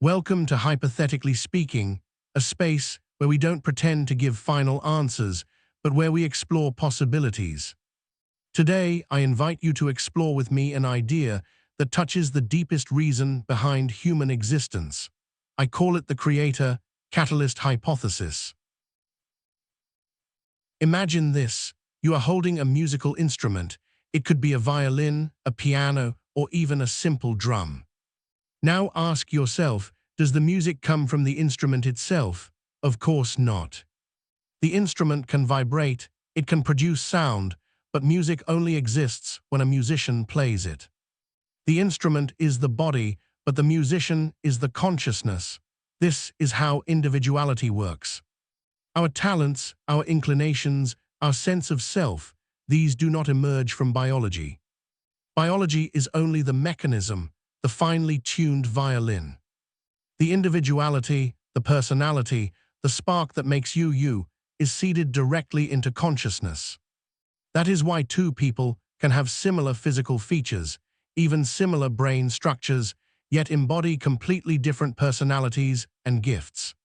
Welcome to Hypothetically Speaking, a space where we don't pretend to give final answers, but where we explore possibilities. Today, I invite you to explore with me an idea that touches the deepest reason behind human existence. I call it the creator-catalyst hypothesis. Imagine this: you are holding a musical instrument. It could be a violin, a piano, or even a simple drum. Now ask yourself, does the music come from the instrument itself? Of course not. The instrument can vibrate, it can produce sound, but music only exists when a musician plays it. The instrument is the body, but the musician is the consciousness. This is how individuality works. Our talents, our inclinations, our sense of self, these do not emerge from biology. Biology is only the mechanism, the finely tuned violin. The individuality, the personality, the spark that makes you you, is seeded directly into consciousness. That is why two people can have similar physical features, even similar brain structures, yet embody completely different personalities and gifts.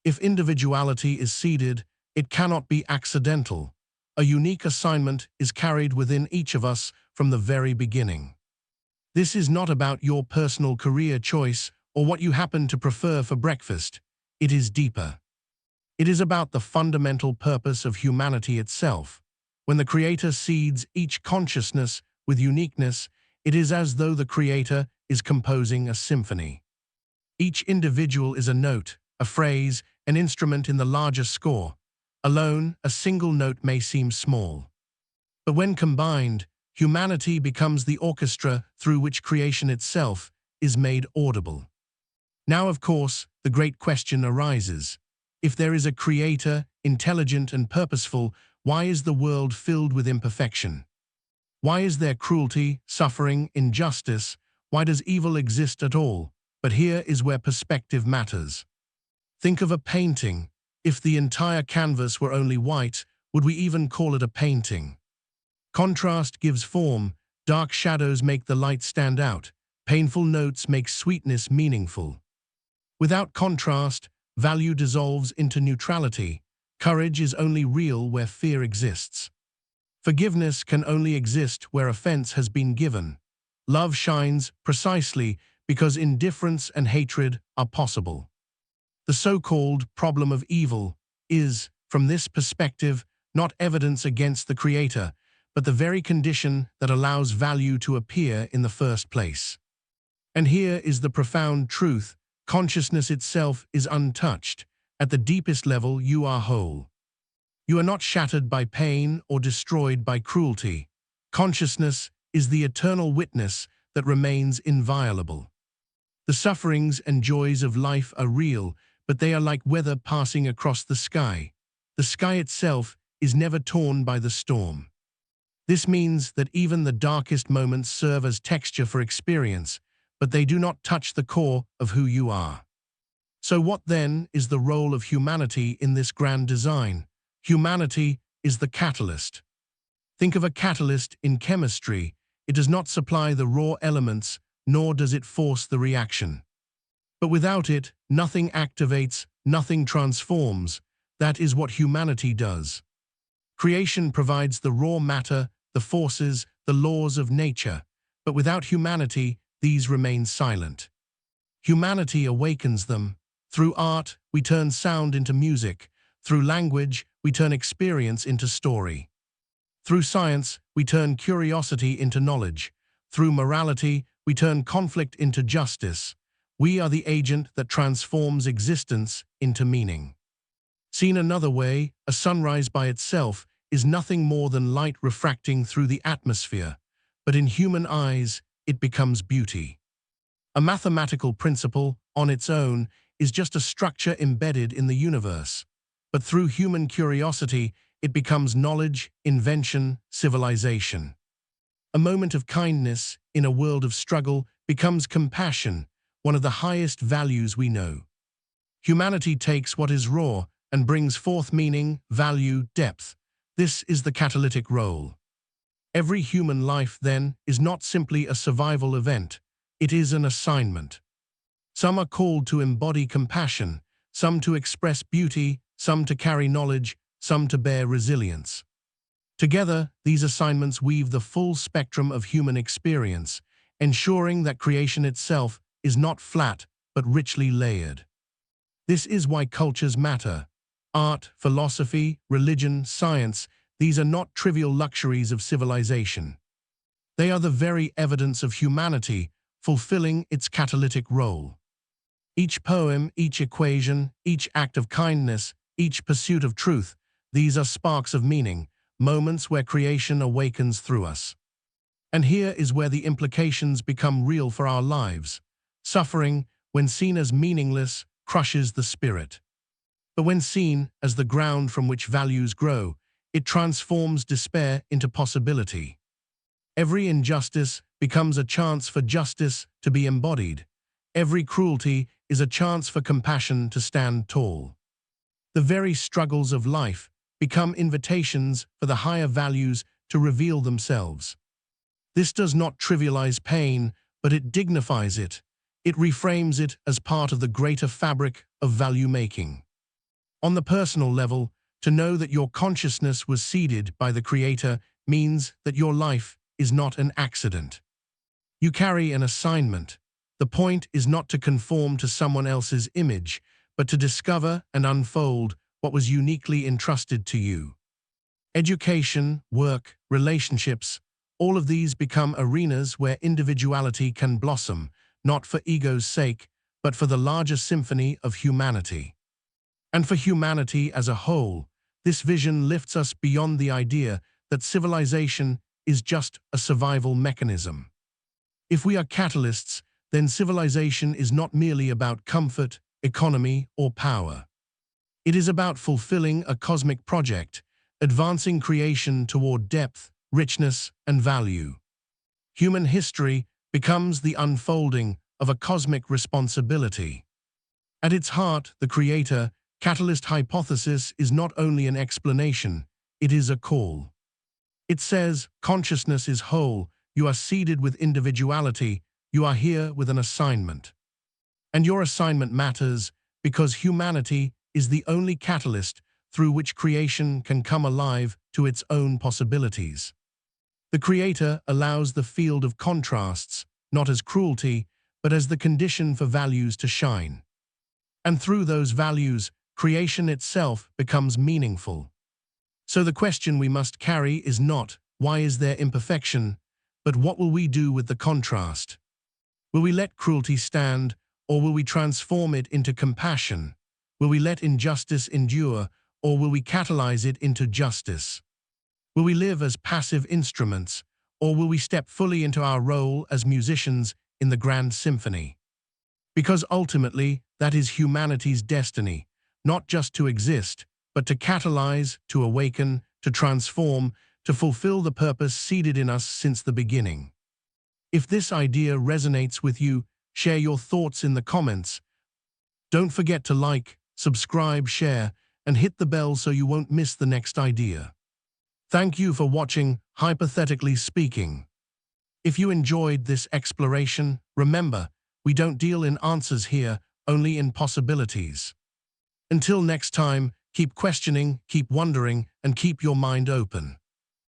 If individuality is seeded, it cannot be accidental. A unique assignment is carried within each of us from the very beginning. This is not about your personal career choice or what you happen to prefer for breakfast. It is deeper. It is about the fundamental purpose of humanity itself. When the Creator seeds each consciousness with uniqueness, it is as though the Creator is composing a symphony. Each individual is a note, a phrase, an instrument in the larger score. Alone, a single note may seem small. But when combined, humanity becomes the orchestra through which creation itself is made audible. Now, of course, the great question arises. If there is a creator, intelligent and purposeful, why is the world filled with imperfection? Why is there cruelty, suffering, injustice? Why does evil exist at all? But here is where perspective matters. Think of a painting. If the entire canvas were only white, would we even call it a painting? Contrast gives form, dark shadows make the light stand out, painful notes make sweetness meaningful. Without contrast, value dissolves into neutrality. Courage is only real where fear exists. Forgiveness can only exist where offense has been given. Love shines precisely because indifference and hatred are possible. The so-called problem of evil is, from this perspective, not evidence against the Creator, but the very condition that allows value to appear in the first place. And here is the profound truth: consciousness itself is untouched. At the deepest level, you are whole. You are not shattered by pain or destroyed by cruelty. Consciousness is the eternal witness that remains inviolable. The sufferings and joys of life are real, but they are like weather passing across the sky. The sky itself is never torn by the storm. This means that even the darkest moments serve as texture for experience, but they do not touch the core of who you are. So what then is the role of humanity in this grand design? Humanity is the catalyst. Think of a catalyst in chemistry. It does not supply the raw elements, nor does it force the reaction. But without it, nothing activates, nothing transforms. That is what humanity does. Creation provides the raw matter, the forces, the laws of nature. But without humanity, these remain silent. Humanity awakens them. Through art, we turn sound into music. Through language, we turn experience into story. Through science, we turn curiosity into knowledge. Through morality, we turn conflict into justice. We are the agent that transforms existence into meaning. Seen another way, a sunrise by itself is nothing more than light refracting through the atmosphere, but in human eyes, it becomes beauty. A mathematical principle, on its own, is just a structure embedded in the universe. But through human curiosity, it becomes knowledge, invention, civilization. A moment of kindness in a world of struggle becomes compassion, one of the highest values we know. Humanity takes what is raw and brings forth meaning, value, depth. This is the catalytic role. Every human life, then, is not simply a survival event. It is an assignment. Some are called to embody compassion, some to express beauty, some to carry knowledge, some to bear resilience. Together, these assignments weave the full spectrum of human experience, ensuring that creation itself is not flat but richly layered. This is why cultures matter. Art, philosophy, religion, science, these are not trivial luxuries of civilization. They are the very evidence of humanity, fulfilling its catalytic role. Each poem, each equation, each act of kindness, each pursuit of truth, these are sparks of meaning, moments where creation awakens through us. And here is where the implications become real for our lives. Suffering, when seen as meaningless, crushes the spirit. But when seen as the ground from which values grow, it transforms despair into possibility. Every injustice becomes a chance for justice to be embodied. Every cruelty is a chance for compassion to stand tall. The very struggles of life become invitations for the higher values to reveal themselves. This does not trivialize pain, but it dignifies it. It reframes it as part of the greater fabric of value-making. On the personal level, to know that your consciousness was seeded by the Creator means that your life is not an accident. You carry an assignment. The point is not to conform to someone else's image, but to discover and unfold what was uniquely entrusted to you. Education, work, relationships, all of these become arenas where individuality can blossom, not for ego's sake, but for the larger symphony of humanity. And for humanity as a whole, this vision lifts us beyond the idea that civilization is just a survival mechanism. If we are catalysts, then civilization is not merely about comfort, economy, or power. It is about fulfilling a cosmic project, advancing creation toward depth, richness, and value. Human history becomes the unfolding of a cosmic responsibility. At its heart, the Creator Catalyst hypothesis is not only an explanation, it is a call. It says, consciousness is whole, you are seeded with individuality, you are here with an assignment. And your assignment matters because humanity is the only catalyst through which creation can come alive to its own possibilities. The Creator allows the field of contrasts, not as cruelty, but as the condition for values to shine. And through those values, creation itself becomes meaningful. So the question we must carry is not, why is there imperfection, but what will we do with the contrast? Will we let cruelty stand, or will we transform it into compassion? Will we let injustice endure, or will we catalyze it into justice? Will we live as passive instruments, or will we step fully into our role as musicians in the grand symphony? Because ultimately, that is humanity's destiny, not just to exist, but to catalyze, to awaken, to transform, to fulfill the purpose seeded in us since the beginning. If this idea resonates with you, share your thoughts in the comments. Don't forget to like, subscribe, share, and hit the bell so you won't miss the next idea. Thank you for watching Hypothetically Speaking. If you enjoyed this exploration, remember, we don't deal in answers here, only in possibilities. Until next time, keep questioning, keep wondering, and keep your mind open.